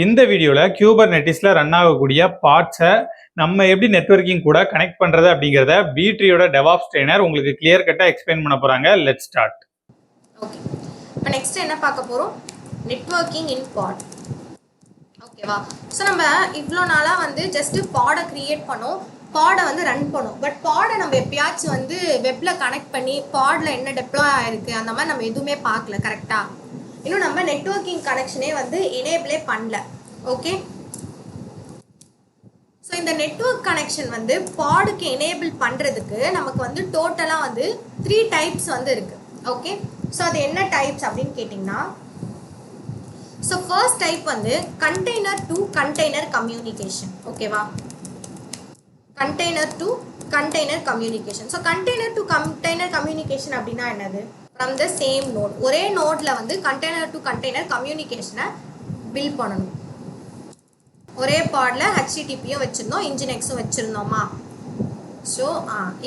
இந்த வீடியோவில் குபர்நெட்டிஸில் ரன் ஆகக்கூடிய பார்ட்ஸை நம்ம எப்படி நெட்வொர்க்கிங் கூட கனெக்ட் பண்ணுறது அப்படிங்கிறத B-Treeயோட டெவாப்ஸ் ட்ரெய்னர் உங்களுக்கு கிளியர் கட்டாக எக்ஸ்பிளைன் பண்ண போகிறாங்க. Let's start. ஓகே, இப்போ நெக்ஸ்ட் என்ன பார்க்க போகிறோம்? நெட்வொர்க்கிங் இன் பாட். ஓகேவா? ஸோ நம்ம இவ்வளோ நாளாக ஜஸ்ட் பாடை க்ரியேட் பண்ணோம், பாடை ரன் பண்ணோம். பட் பாடை நம்ம எப்பயாச்சும் வெப்பில் கனெக்ட் பண்ணி பாடில் என்ன டெப்ளாய் ஆகிருக்கு அந்த மாதிரி நம்ம எதுவுமே பார்க்கல. கரெக்டாக? இன்னும் நம்ம நெட்வொர்க்கிங் கனெக்ஷனே எனேபிளே பண்ணல. ஓகே, ஸோ இந்த நெட்வொர்க் கனெக்ஷன் பாடுக்கு எனேபிள் பண்ணுறதுக்கு நமக்கு டோட்டலாக 3 டைப்ஸ் இருக்குது. ஓகே, ஸோ அது என்ன டைப்ஸ் அப்படின்னு கேட்டிங்கன்னா, so first type container to container communication. ஓகேவா? Container to container communication. So container to container communication அப்படின்னா என்னது? ஃப்ரம் த சேம் நோட், ஒரே நோடில் கண்டெய்னர் டு கண்டெய்னர் கம்யூனிகேஷனை பில்ட் பண்ணணும். ஒரே பாடில் HTTPயும் வச்சுருந்தோம், இன்ஜினெக்ஸும் வச்சுருந்தோமா? ஸோ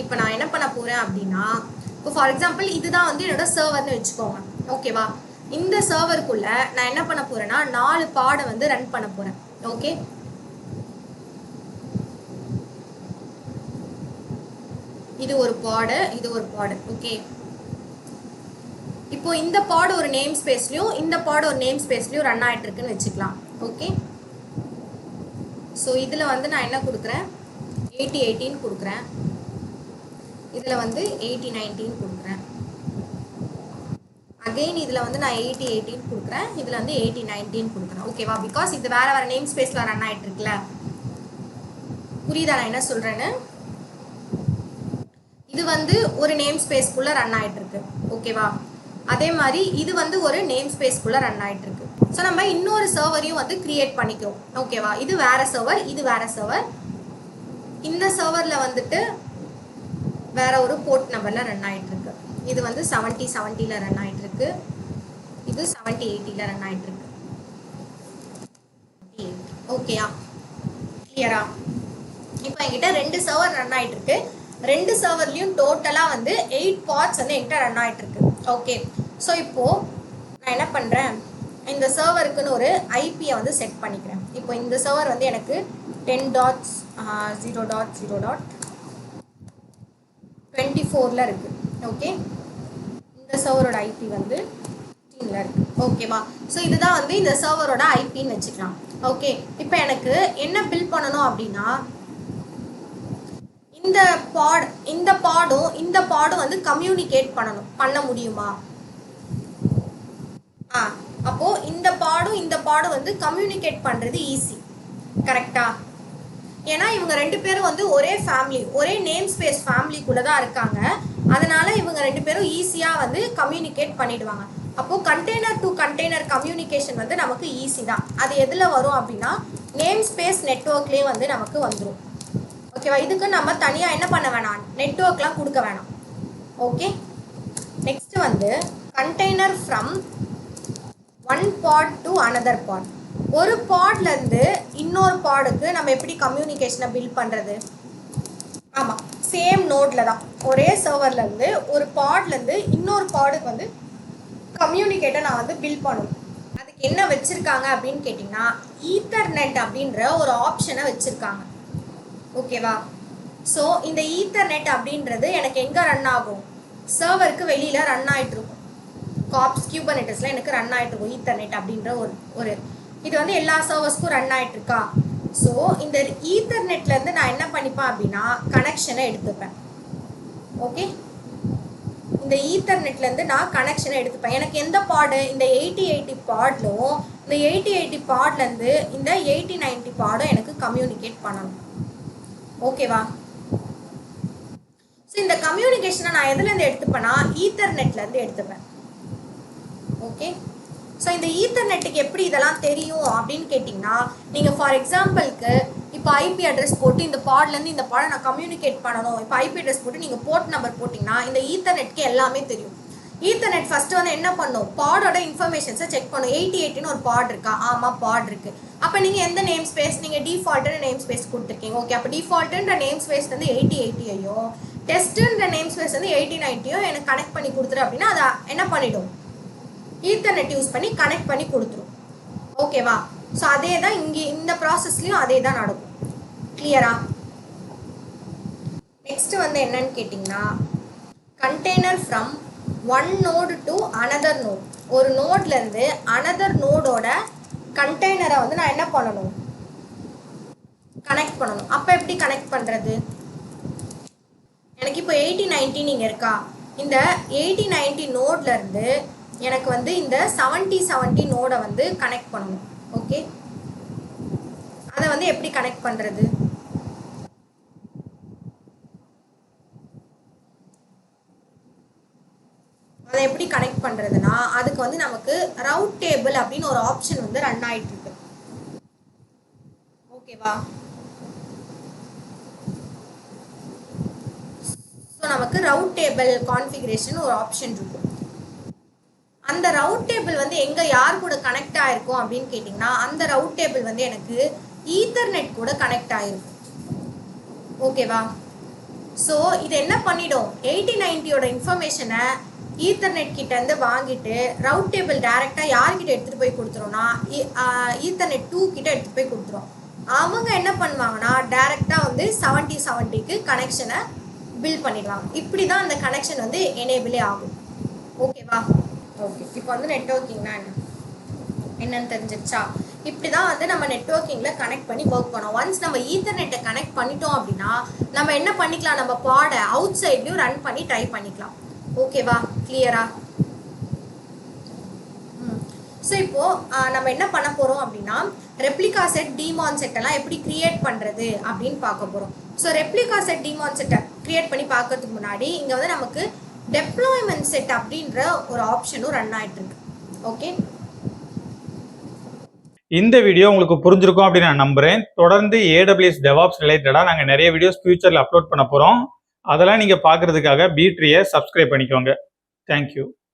இப்போ நான் என்ன பண்ண போகிறேன் அப்படின்னா, இப்போ ஃபார் எக்ஸாம்பிள் இதுதான் என்னோட சர்வர்னு வச்சுக்கோங்க. ஓகேவா? இந்த சர்வருக்குள்ளே நான் என்ன பண்ண போகிறேன்னா 4 பாடை ரன் பண்ண போகிறேன். ஓகே, இது ஒரு பாடு, இது ஒரு பாடு. ஓகே, இப்போ இந்த பாடு ஒரு நேம் ஸ்பேஸ்லையும் இந்த பாடு ஒரு நேம் ஸ்பேஸ்லையும் ரன் ஆகிட்டு இருக்குன்னு வச்சுக்கலாம். ஓகே, ஸோ இதில் நான் என்ன கொடுக்குறேன்? 8018 கொடுக்குறேன். இதில் 8019 கொடுக்குறேன். அகெயின் இதில் நான் 8018 கொடுக்குறேன். இதில் 8019 கொடுக்குறேன். ஓகேவா? பிகாஸ் இது வேறு வேறு நேம் ஸ்பேஸில் ரன் ஆகிட்டு இருக்குல்ல. புரியுதா நான் என்ன சொல்கிறேன்னு? இது ஒரு நேம் ஸ்பேஸ்க்குள்ளே ரன் ஆகிட்டு இருக்கு. ஓகேவா? அதே மாதிரி இது ஒரு நேம் ஸ்பேஸ்க்குள்ளே ரன் ஆகிட்டு இருக்கு. ஸோ நம்ம இன்னொரு சர்வரையும் கிரியேட் பண்ணிக்கிறோம். ஓகேவா? இது வேற சர்வர், இது வேற சர்வர். இந்த சர்வரில் வேற ஒரு போர்ட் நம்பரில் ரன் ஆகிட்டு இருக்கு. இது 7070 ரன் ஆகிட்டு இருக்கு. இது 7080 ரன் ஆகிட்டு இருக்கு. ஓகேயா? கிளியரா? இப்போ என்கிட்ட 2 சர்வர் ரன் ஆகிட்டு இருக்கு. 2 சர்வர்லையும் டோட்டலாக 8 பாட்ஸ் என்கிட்ட ரன் ஆகிட்டு இருக்கு. ஓகே, ஸோ இப்போது நான் என்ன பண்ணுறேன், இந்த சர்வருக்குன்னு ஒரு ஐபியை செட் பண்ணிக்கிறேன். இப்போ இந்த சர்வர் எனக்கு 10.0.0.24 இருக்குது. ஓகே, இந்த சர்வரோட ஐபி 15 இருக்குது. ஓகேவா? ஸோ இதுதான் இந்த சர்வரோட ஐபின்னு வச்சுக்கலாம். ஓகே, இப்போ எனக்கு என்ன பில்ட் பண்ணணும் அப்படின்னா, இந்த பாடும் கம்யூனிகேட் பண்ண முடியுமா? அப்போ இந்த பாடும் கம்யூனிகேட் பண்றது ஈஸி. கரெக்டா? ஏன்னா இவங்க 2 பேரும் ஒரே ஃபேமிலி, ஒரே நேம் ஸ்பேஸ் ஃபேமிலிக்குள்ள தான் இருக்காங்க. அதனால இவங்க 2 பேரும் ஈஸியா கம்யூனிகேட் பண்ணிடுவாங்க. அப்போ கண்டெய்னர் டு கண்டெய்னர் கம்யூனிகேஷன் நமக்கு ஈஸி தான். அது எதுல வரும் அப்படின்னா நேம் ஸ்பேஸ் நெட்வொர்க்லயே நமக்கு வந்துடும். ஓகேவா? இதுக்கு நம்ம தனியாக என்ன பண்ண வேணாம், நெட்வொர்க்லாம் கொடுக்க வேணாம். Okay, next container from one pod to another pod. ஒரு பாட்லேருந்து இன்னொரு பாடுக்கு நம்ம எப்படி கம்யூனிகேஷனை பில்ட் பண்ணுறது? ஆமாம், சேம் நோட்டில் தான், ஒரே சர்வர்லேருந்து ஒரு பாட்லேருந்து இன்னொரு பாடுக்கு கம்யூனிகேட்டை நான் பில்ட் பண்ணணும். அதுக்கு என்ன வச்சுருக்காங்க அப்படின்னு கேட்டிங்கன்னா, ஈத்தர்நெட் அப்படின்ற ஒரு ஆப்ஷனை வச்சுருக்காங்க. ஓகேவா? ஸோ இந்த ஈத்தர்நெட் அப்படின்றது எனக்கு எங்கே ரன் ஆகும்? சர்வருக்கு வெளியில் ரன் ஆகிட்டு இருக்கும். குபர்நெட்டிஸில் எனக்கு ரன் ஆகிட்டு இருக்கும் ஈத்தர்நெட் அப்படின்ற ஒரு இது எல்லா சர்வர்ஸ்க்கும் ரன் ஆகிட்டு இருக்கா? ஸோ இந்த ஈத்தர்நெட்லேருந்து நான் என்ன பண்ணிப்பேன் அப்படின்னா கனெக்ஷனை எடுத்துப்பேன். ஓகே, இந்த ஈத்தர்நெட்லேருந்து நான் கனெக்ஷனை எடுத்துப்பேன். எனக்கு எந்த பாடு? இந்த 8080 பாட்லும் இந்த 8080 பாட்லேருந்து இந்த 8090 பாடும் எனக்கு கம்யூனிகேட் பண்ணணும். ஓகேவா? ஸோ இந்த கம்யூனிகேஷனை நான் எதுலேருந்து எடுத்துப்பேன்னா ஈத்தர்நெட்லேருந்து எடுத்துப்பேன். ஓகே, ஸோ இந்த ஈத்தர்நெட்டுக்கு எப்படி இதெல்லாம் தெரியும் அப்படின்னு கேட்டிங்கன்னா, நீங்கள் ஃபார் எக்ஸாம்பிளுக்கு இப்போ ஐபி அட்ரஸ் போட்டு இந்த பாட்லேருந்து இந்த பாடை நான் கம்யூனிகேட் பண்ணணும், இப்போ ஐபி அட்ரஸ் போட்டு நீங்கள் போர்ட் நம்பர் போட்டிங்கன்னா இந்த ஈத்தர்நெட்க்கு எல்லாமே தெரியும். ஈத்தர்நெட் ஃபஸ்ட்டு என்ன பண்ணும்? பாடோட இன்ஃபர்மேஷன்ஸை செக் பண்ணும். 8080 ஒரு பாட் இருக்கா? ஆமாம், பாட் இருக்குது. அப்போ நீங்கள் எந்த நேம் ஸ்பேஸ், நீங்கள் டிஃபால்ட்டுன்னு நேம் ஸ்பேஸ் கொடுத்துருக்கீங்க. ஓகே, அப்போ டிஃபால்ட்டுன்ற நேம் ஸ்பேஸ் 8080ஐயும் டெஸ்ட்டுன்ற நேம் ஸ்பேஸ் 8090ஐயும் எனக்கு கனெக்ட் பண்ணி கொடுத்துரு அப்படின்னா அதை என்ன பண்ணிடும்? ஈத்தர்நெட் யூஸ் பண்ணி கனெக்ட் பண்ணி கொடுத்துரும். ஓகேவா? ஸோ அதே தான் இங்கே இந்த ப்ராசஸ்லையும் அதே தான் நடக்கும். கிளியரா? நெக்ஸ்ட் வந்து என்னன்னு கேட்டிங்கன்னா, container from one node to another node. ஒரு நோட்லேருந்து அனதர் நோடோட கண்டெய்னரை வந்து நான் என்ன பண்ணணும், கனெக்ட் பண்ணணும். அப்போ எப்படி கனெக்ட் பண்ணுறது? எனக்கு இப்போ 8090 இங்கே இருக்கா, இந்த 8090 நோட்லேருந்து எனக்கு வந்து இந்த 7070 நோடை வந்து கனெக்ட் பண்ணணும். ஓகே, அதை வந்து எப்படி கனெக்ட் பண்ணுறது? அதை எப்படி கனெக்ட் பண்ணுறதுன்னா, அதுக்கு வந்து நமக்கு ரவுட் டேபிள் அப்படின்னு ஒரு ஆப்ஷன் வந்து ரன் ஆகிட்டு இருக்கு. ஓகேவா? ஸோ நமக்கு ரவுட் டேபிள் கான்ஃபிகரேஷன் ஒரு ஆப்ஷன் இருக்கும். அந்த ரவுட் டேபிள் வந்து எங்கே யார் கூட கனெக்ட் ஆகிருக்கும் அப்படின்னு கேட்டிங்கன்னா, அந்த ரவுட் டேபிள் வந்து எனக்கு ஈத்தர்நெட் கூட கனெக்ட் ஆகிருக்கும். ஓகேவா? ஸோ இது என்ன பண்ணிடும், 8090யோட இன்ஃபர்மேஷனை ஈத்தர்நெட் கிட்டேருந்து வாங்கிட்டு ரவுட் டேபிள் டைரெக்டாக யார்கிட்ட எடுத்துகிட்டு போய் கொடுத்துரும்னா ஈத்தர்நெட் 2 கிட்ட எடுத்துகிட்டு போய் கொடுத்துரும். அவங்க என்ன பண்ணுவாங்கன்னா டைரெக்டாக வந்து 7070க்கு கனெக்ஷனை பில்ட் பண்ணிடுவாங்க. இப்படி தான் அந்த கனெக்ஷன் வந்து எனேபிளே ஆகும். ஓகேவா? ஓகே, இப்போ வந்து நெட்வொர்க்கிங்னா என்னன்னு தெரிஞ்சிருச்சா? இப்படி தான் வந்து நம்ம நெட்வொர்க்கிங்கில் கனெக்ட் பண்ணி ஒர்க் பண்ணோம். ஒன்ஸ் நம்ம ஈத்தர்நெட்டை கனெக்ட் பண்ணிட்டோம் அப்படின்னா நம்ம என்ன பண்ணிக்கலாம், நம்ம பாடை அவுட் சைட்லையும் ரன் பண்ணி ட்ரை பண்ணிக்கலாம். ஓகேவா? கிளியரா? ஸோ இப்போது நம்ம என்ன பண்ண போகிறோம் அப்படின்னா, ரெப்ளிகா செட் டிமான் செட் எல்லாம் எப்படி கிரியேட் பண்ணுறது அப்படின்னு பார்க்க போகிறோம். ஸோ ரெப்ளிகா செட் டிமான் செட்டை கிரியேட் பண்ணி பார்க்கறதுக்கு முன்னாடி இங்கே வந்து நமக்கு டெப்ளாய்மெண்ட் செட் அப்படின்ற ஒரு ஆப்ஷனும் ரன் ஆகிட்டு இருக்கு. ஓகே, இந்த வீடியோ உங்களுக்கு புரிஞ்சிருக்கும் அப்படின்னு நான் நம்புறேன். தொடர்ந்து AWS DevOps ரிலேட்டடாக நாங்கள் நிறைய வீடியோஸ் ஃபியூச்சரில் அப்லோட் பண்ண போகிறோம். அதெல்லாம் நீங்கள் பார்க்குறதுக்காக B-Tree சப்ஸ்கிரைப் பண்ணிக்கோங்க. தேங்க்யூ.